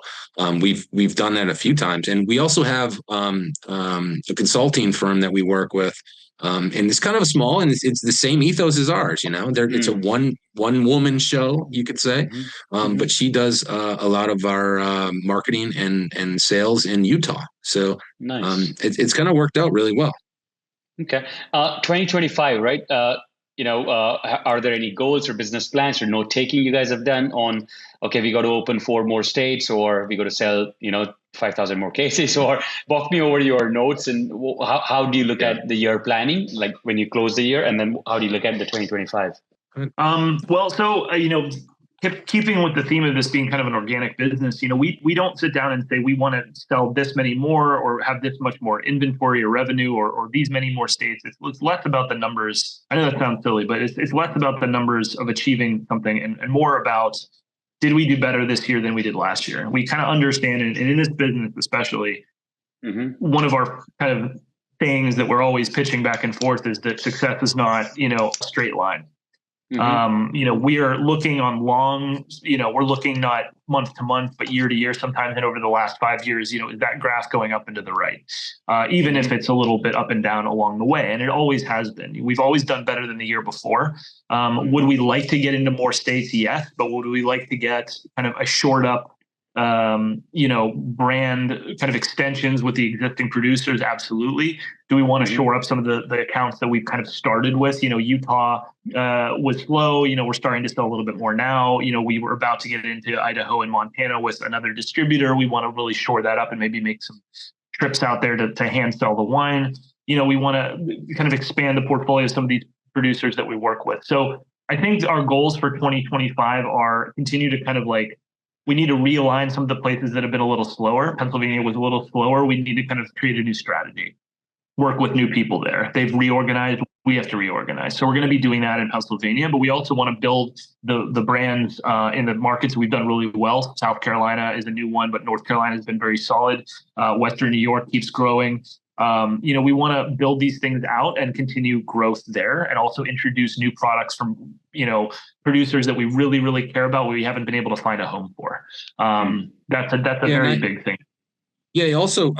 we've done that a few times, and we also have a consulting firm that we work with. And it's kind of small, and it's the same ethos as ours. It's a one woman show, you could say. But she does a lot of our marketing and sales in Utah. So Nice. It's kind of worked out really well. Okay. 2025, right? Are there any goals or business plans or note taking you guys have done on, okay, we got to open 4 more states, or we got to sell, 5,000 more cases, or walk me over your notes and how do you look at the year planning, like when you close the year, and then how do you look at the 2025? Well, so, keeping with the theme of this being kind of an organic business, we don't sit down and say we want to sell this many more or have this much more inventory or revenue or these many more states. It's less about the numbers. I know that sounds silly, but it's less about the numbers of achieving something and more about, did we do better this year than we did last year? We kind of understand, and in this business especially, one of our kind of things that we're always pitching back and forth is that success is not, a straight line. We are looking on long, we're looking not month to month, but year to year, sometimes. And over the last 5 years, is that graph going up and to the right, even if it's a little bit up and down along the way. And it always has been. We've always done better than the year before. Would we like to get into more states? Yes. But would we like to get kind of a shored up, brand kind of extensions with the existing producers? Absolutely. Do we want to shore up some of the accounts that we've kind of started with? Utah was slow. We're starting to sell a little bit more now. We were about to get into Idaho and Montana with another distributor. We want to really shore that up and maybe make some trips out there to hand sell the wine. We want to kind of expand the portfolio of some of these producers that we work with. So I think our goals for 2025 are continue to kind of we need to realign some of the places that have been a little slower. Pennsylvania was a little slower. We need to kind of create a new strategy, work with new people there. They've reorganized. We have to reorganize. So we're going to be doing that in Pennsylvania, but we also want to build the brands in the markets we've done really well. South Carolina is a new one, but North Carolina has been very solid. Western New York keeps growing. We want to build these things out and continue growth there, and also introduce new products from, producers that we really, really care about, we haven't been able to find a home for. That's a very big thing. Yeah. Also,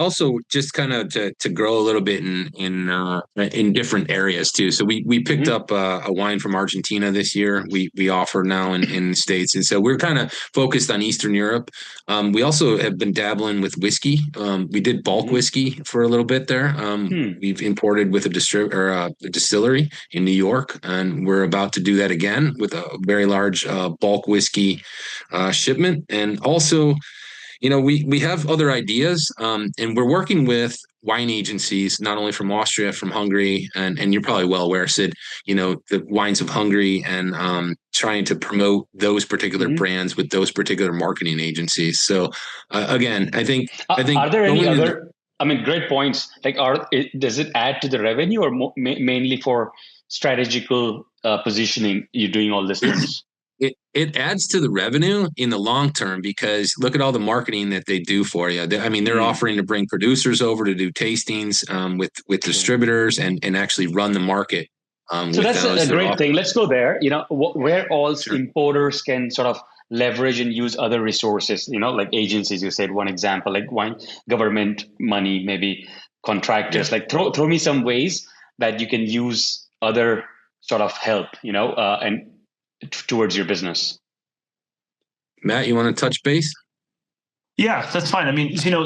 just kind of to grow a little bit in different areas too. So we picked up a wine from Argentina this year. We offer now in the States, and so we're kind of focused on Eastern Europe. We also have been dabbling with whiskey. We did bulk whiskey for a little bit there. We've imported with a distillery in New York, and we're about to do that again with a very large bulk whiskey shipment, and also. We have other ideas, and we're working with wine agencies, not only from Austria, from Hungary, and you're probably well aware, Sid, the wines of Hungary, and trying to promote those particular brands with those particular marketing agencies. So again, I think. Are there any other? Great points. Does it add to the revenue, or mainly for strategical positioning? You're doing all these things. It adds to the revenue in the long term, because look at all the marketing that they do for you. They're offering to bring producers over to do tastings with distributors and actually run the market. So that's a great thing. Let's go there. Where all importers can sort of leverage and use other resources, like agencies. You said one example, like wine, government money, maybe contractors. Throw me some ways that you can use other sort of help, and towards your business. Matt, you want to touch base? Yeah, that's fine.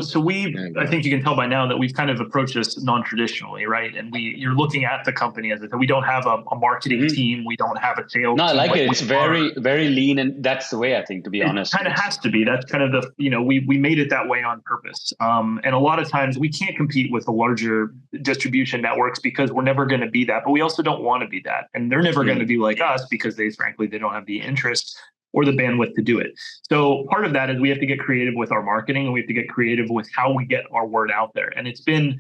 So I think you can tell by now that we've kind of approached this non-traditionally, right? And you're looking at the company as we don't have a marketing team. We don't have a sales team. No, I like it. It's very, very lean. And that's the way, I think, to be honest. It kind of has to be. That's kind of we made it that way on purpose. And a lot of times we can't compete with the larger distribution networks because we're never going to be that. But we also don't want to be that. And they're never going to be like us because they don't have the interest or the bandwidth to do it. So part of that is we have to get creative with our marketing, and we have to get creative with how we get our word out there. And it's been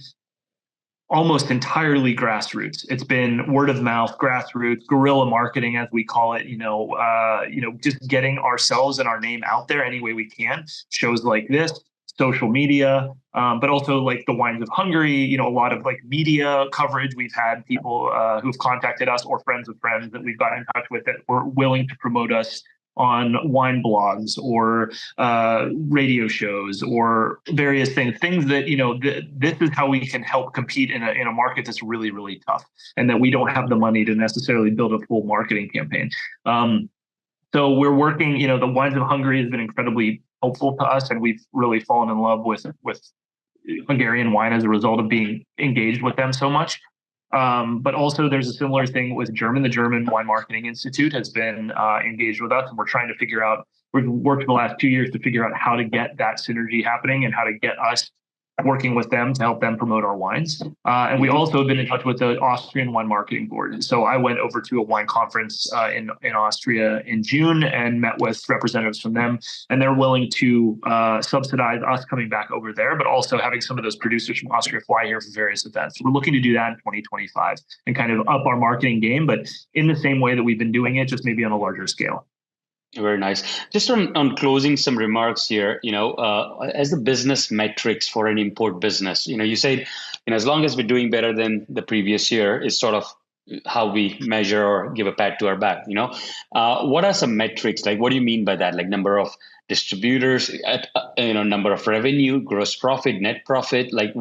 almost entirely grassroots. It's been word of mouth, grassroots, guerrilla marketing, as we call it, just getting ourselves and our name out there any way we can. Shows like this, social media, but also like the Wines of Hungary, a lot of like media coverage. We've had people who've contacted us or friends of friends that we've gotten in touch with that were willing to promote us on wine blogs or radio shows or various things that, this is how we can help compete in a market that's really, really tough, and that we don't have the money to necessarily build a full marketing campaign. So we're working, the Wines of Hungary has been incredibly helpful to us, and we've really fallen in love with Hungarian wine as a result of being engaged with them so much. But also there's a similar thing with German. The German Wine Marketing Institute has been engaged with us, and we're trying to figure out, we've worked the last 2 years to figure out how to get that synergy happening and how to get us working with them to help them promote our wines. And we also have been in touch with the Austrian Wine Marketing Board. So I went over to a wine conference in Austria in June and met with representatives from them, and they're willing to subsidize us coming back over there, but also having some of those producers from Austria fly here for various events. So we're looking to do that in 2025 and kind of up our marketing game, but in the same way that we've been doing it, just maybe on a larger scale. Very nice. Just on closing some remarks here, as the business metrics for an import business, you said, as long as we're doing better than the previous year is sort of how we measure or give a pat to our back. What are some metrics? Like, what do you mean by that? Like number of distributors, number of revenue, gross profit, net profit, like,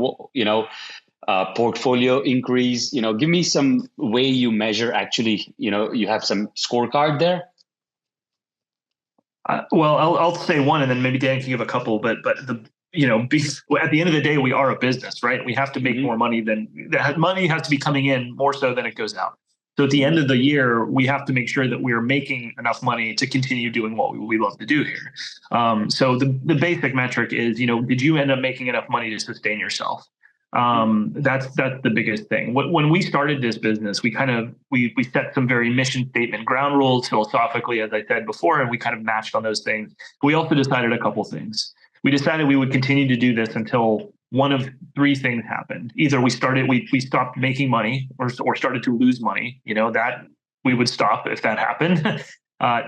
portfolio increase, give me some way you measure actually, you have some scorecard there. Well, I'll say one, and then maybe Dan can give a couple. But at the end of the day, we are a business, right? We have to make more money money has to be coming in more so than it goes out. So at the end of the year, we have to make sure that we're making enough money to continue doing what we love to do here. So the basic metric is, did you end up making enough money to sustain yourself? That's the biggest thing. When we started this business, we set some very mission statement ground rules philosophically, as I said before, and we kind of matched on those things. We also decided a couple things. We decided we would continue to do this until one of three things happened. Either we stopped making money or started to lose money, that we would stop if that happened.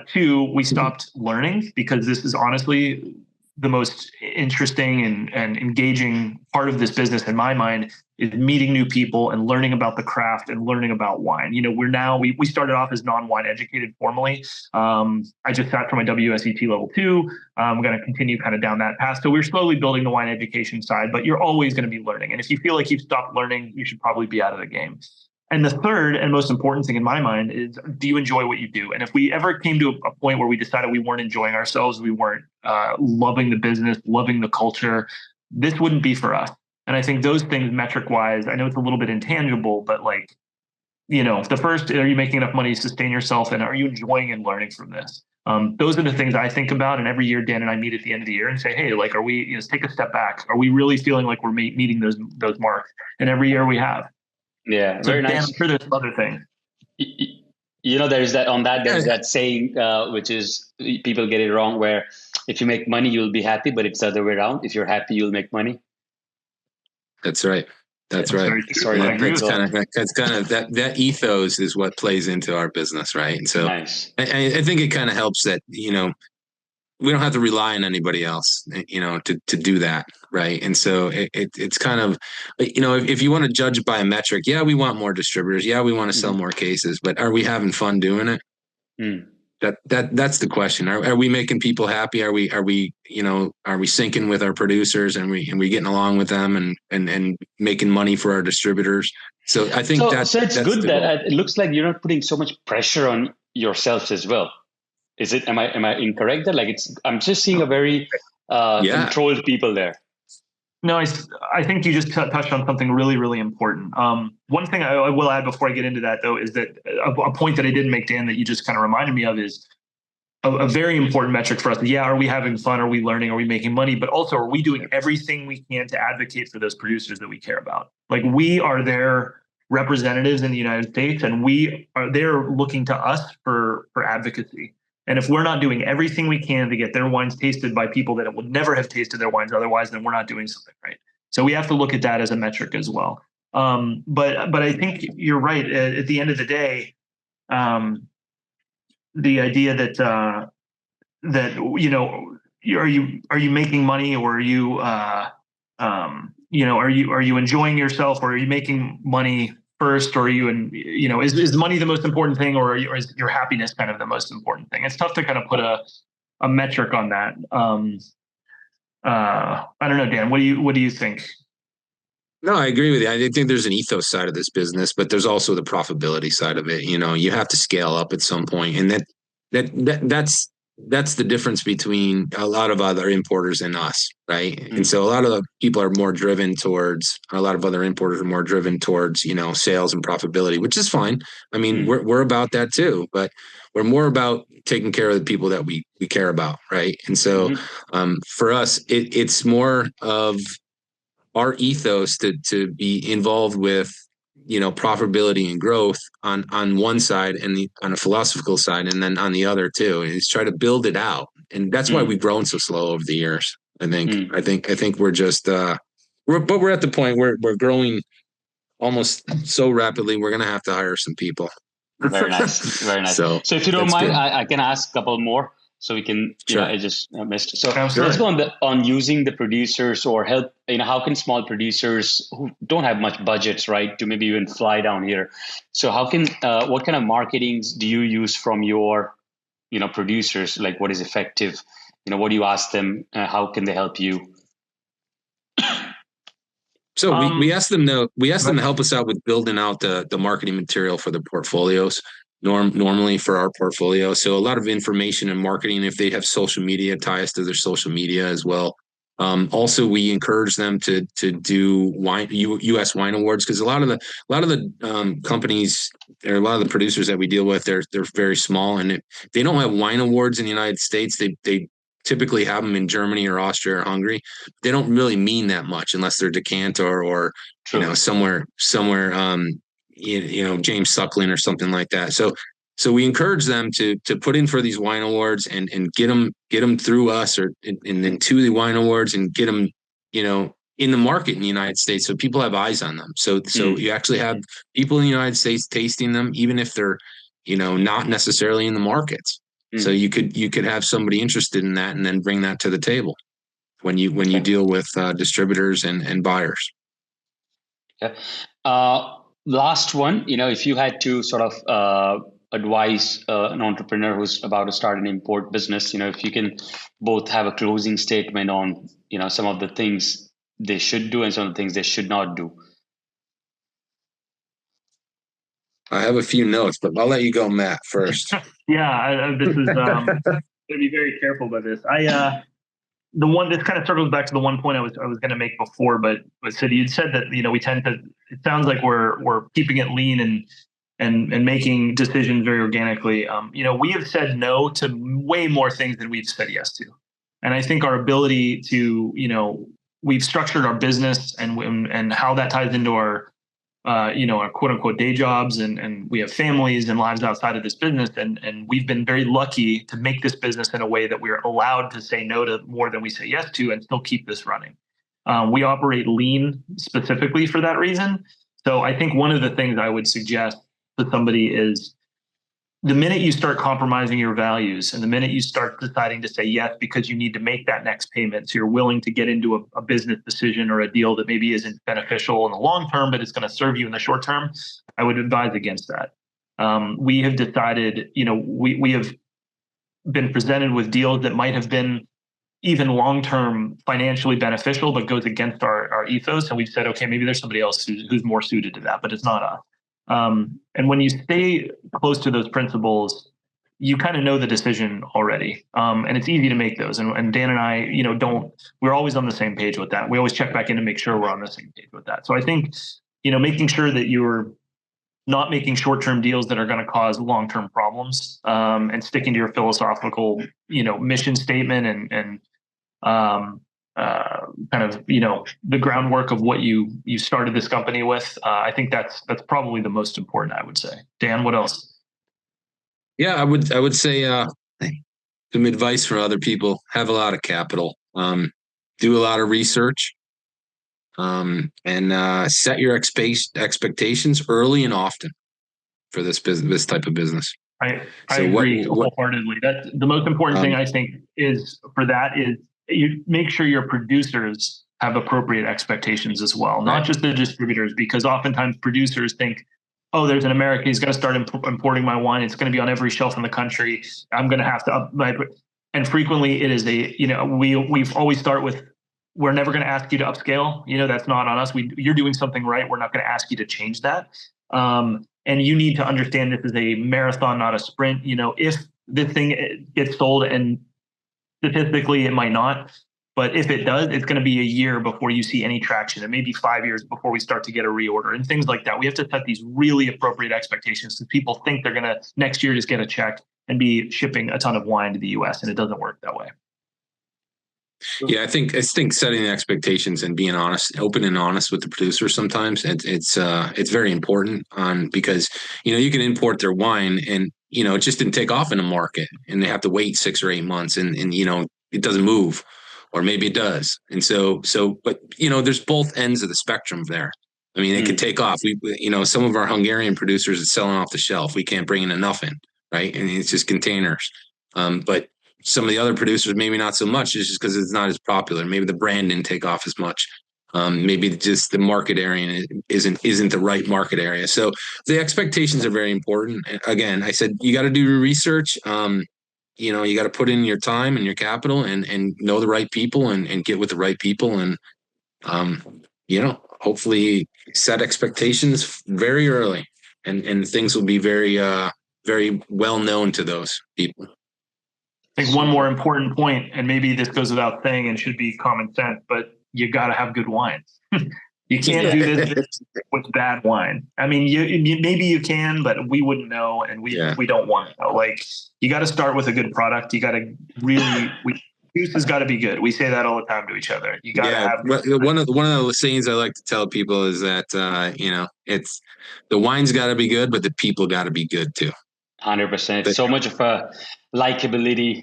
Two, we stopped learning, because this is honestly the most interesting and engaging part of this business in my mind, is meeting new people and learning about the craft and learning about wine. We started off as non-wine educated formally. I just sat for my WSET level 2. I'm going to continue kind of down that path. So we're slowly building the wine education side, but you're always going to be learning. And if you feel like you've stopped learning, you should probably be out of the game. And the third and most important thing in my mind is, do you enjoy what you do? And if we ever came to a point where we decided we weren't enjoying ourselves, we weren't loving the business, loving the culture, this wouldn't be for us. And I think those things metric wise, I know it's a little bit intangible, but the first, are you making enough money to sustain yourself? And are you enjoying and learning from this? Those are the things I think about. And every year, Dan and I meet at the end of the year and say, hey, are we, take a step back. Are we really feeling like we're meeting those marks? And every year we have. Yeah, very nice. I'm sure there's some other things. There's that saying, which is, people get it wrong, where if you make money, you'll be happy, but it's the other way around. If you're happy, you'll make money. That's right. That's right. That's kind of that ethos is what plays into our business, right? And so nice. I think it kind of helps that, we don't have to rely on anybody else, to do that. Right. And so it's kind of, if you want to judge by a metric, yeah, we want more distributors. Yeah, we want to sell more cases, but are we having fun doing it? That's the question. Are we making people happy? Are we syncing with our producers and we getting along with them and making money for our distributors? So I think that's good that it looks like you're not putting so much pressure on yourselves as well. Is it? Am I incorrect there? I'm just seeing a very controlled people there. No, I think you just touched on something really, really important. One thing I will add before I get into that, though, is that a point that I didn't make, Dan, that you just kind of reminded me of is a very important metric for us. Yeah, are we having fun? Are we learning? Are we making money? But also, are we doing everything we can to advocate for those producers that we care about? We are their representatives in the United States, and they're looking to us for advocacy. And if we're not doing everything we can to get their wines tasted by people that would never have tasted their wines otherwise, then we're not doing something right. So we have to look at that as a metric as well. But I think you're right. At the end of the day, the idea that are you making money, or are you are you enjoying yourself, or are you making money first, or are you is money the most important thing, or is your happiness kind of the most important thing? It's tough to kind of put a metric on that. I don't know, Dan, what do you think? No, I agree with you. I think there's an ethos side of this business, but there's also the profitability side of it. You have to scale up at some point, and that's the difference between a lot of other importers and us, right? And so a lot of the people are more driven towards, a lot of other importers are more driven towards, sales and profitability, which is fine. I mean, we're about that too, but we're more about taking care of the people that we care about, right? And so for us, it's more of our ethos to be involved with profitability and growth on one side, and on a philosophical side, and then on the other too, is try to build it out. And that's why we've grown so slow over the years. I think we're just we're at the point where we're growing almost so rapidly, we're going to have to hire some people. Very nice. Very nice. So if you don't mind, I can ask a couple more, so we can, sure. I just missed. So let's go on using the producers, or help, how can small producers who don't have much budgets, right, to maybe even fly down here? So how can, what kind of marketings do you use from your, producers? Like, what is effective? What do you ask them? How can they help you? So we asked them to help us out with building out the marketing material for the portfolios. Normally for our portfolio, so a lot of information and marketing. If they have social media, tie us to their social media as well. Also, we encourage them to do U.S. wine awards, because a lot of the companies, or a lot of the producers that we deal with, they're very small, and if they don't have wine awards in the United States, they typically have them in Germany or Austria or Hungary. They don't really mean that much unless they're Decanter or somewhere James Suckling or something like that. So we encourage them to put in for these wine awards and get them through us, and then to the wine awards, and get them in the market in the United States, so people have eyes on them. So you actually have people in the United States tasting them, even if they're not necessarily in the markets. So you could have somebody interested in that, and then bring that to the table when you deal with distributors and buyers. Okay. Last one, if you had to sort of advise an entrepreneur who's about to start an import business, if you can both have a closing statement on, some of the things they should do and some of the things they should not do. I have a few notes, but I'll let you go, Matt, first. Yeah, this is going to be very careful about this. The one, this kind of circles back to the one point I was going to make before, but Sid, you said that we tend to. It sounds like we're keeping it lean and making decisions very organically. We have said no to way more things than we've said yes to, and I think our ability to we've structured our business and how that ties into our our quote unquote day jobs, and we have families and lives outside of this business. And we've been very lucky to make this business in a way that we're allowed to say no to more than we say yes to, and still keep this running. We operate lean specifically for that reason. So I think one of the things I would suggest to somebody is, the minute you start compromising your values, and the minute you start deciding to say yes because you need to make that next payment, so you're willing to get into a business decision or a deal that maybe isn't beneficial in the long term, but it's going to serve you in the short term, I would advise against that. We have decided, we have been presented with deals that might have been even long-term financially beneficial, but goes against our ethos. And we've said, okay, maybe there's somebody else who's more suited to that, but it's not us. And when you stay close to those principles, you kind of know the decision already. And it's easy to make those. And Dan and I, we're always on the same page with that. We always check back in to make sure we're on the same page with that. So I think, making sure that you're not making short-term deals that are going to cause long-term problems, and sticking to your philosophical, mission statement and kind of, the groundwork of what you started this company with. I think that's probably the most important, I would say. Dan, what else? Yeah, I would say some advice for other people: have a lot of capital, do a lot of research, and set your expectations early and often for this type of business. I agree wholeheartedly. That's the most important thing I think is you make sure your producers have appropriate expectations as well, not just the distributors, because oftentimes producers think, oh, there's an American, he's going to start importing my wine. It's going to be on every shelf in the country. I'm going to have to up my, and frequently it is we've always start with, we're never going to ask you to upscale. That's not on us. You're doing something right. We're not going to ask you to change that. And you need to understand this is a marathon, not a sprint. If this thing gets sold, and statistically it might not, but if it does, it's going to be a year before you see any traction. It may be 5 years before we start to get a reorder and things like that. We have to set these really appropriate expectations because people think they're going to next year just get a check and be shipping a ton of wine to the US, and it doesn't work that way. Yeah, I think setting the expectations and being honest, open and honest with the producer sometimes it's very important because you can import their wine and it just didn't take off in the market and they have to wait 6 or 8 months and it doesn't move, or maybe it does. And but there's both ends of the spectrum there. I mean, it could take off. Some of our Hungarian producers are selling off the shelf. We can't bring in enough in, right? And it's just containers. But some of the other producers, maybe not so much, just because it's not as popular. Maybe the brand didn't take off as much. Maybe just the market area isn't the right market area. So the expectations are very important. Again, I said, you got to do your research. You got to put in your time and your capital and know the right people and get with the right people. And, hopefully set expectations very early and things will be very, very well known to those people. I think one more important point, and maybe this goes without saying and should be common sense, but you got to have good wines. You can't do this with bad wine. I mean, maybe you can, but we wouldn't know, and we don't want to know. Like, you got to start with a good product. You got to really, juice has got to be good. We say that all the time to each other. You got to have. One of the sayings I like to tell people is that it's the wine's got to be good, but the people got to be good too. 100%. It's so much of a likability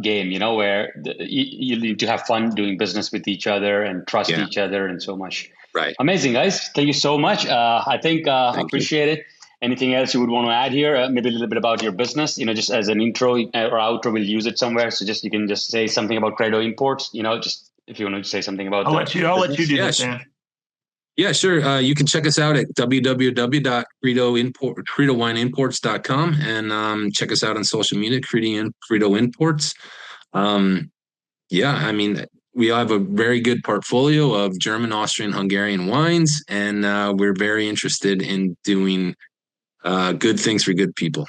game, where you need to have fun doing business with each other and trust each other and so much. Right. Amazing, guys. Thank you so much. I think I appreciate it. Anything else you would want to add here? Maybe a little bit about your business, just as an intro or outro, we'll use it somewhere. So you can just say something about Credo Imports, just if you want to say something about I'll let you do this, Dan. Yeah, sure. You can check us out at www.credowineimports.com and check us out on social media, Credo Imports. We have a very good portfolio of German, Austrian, Hungarian wines, and we're very interested in doing good things for good people.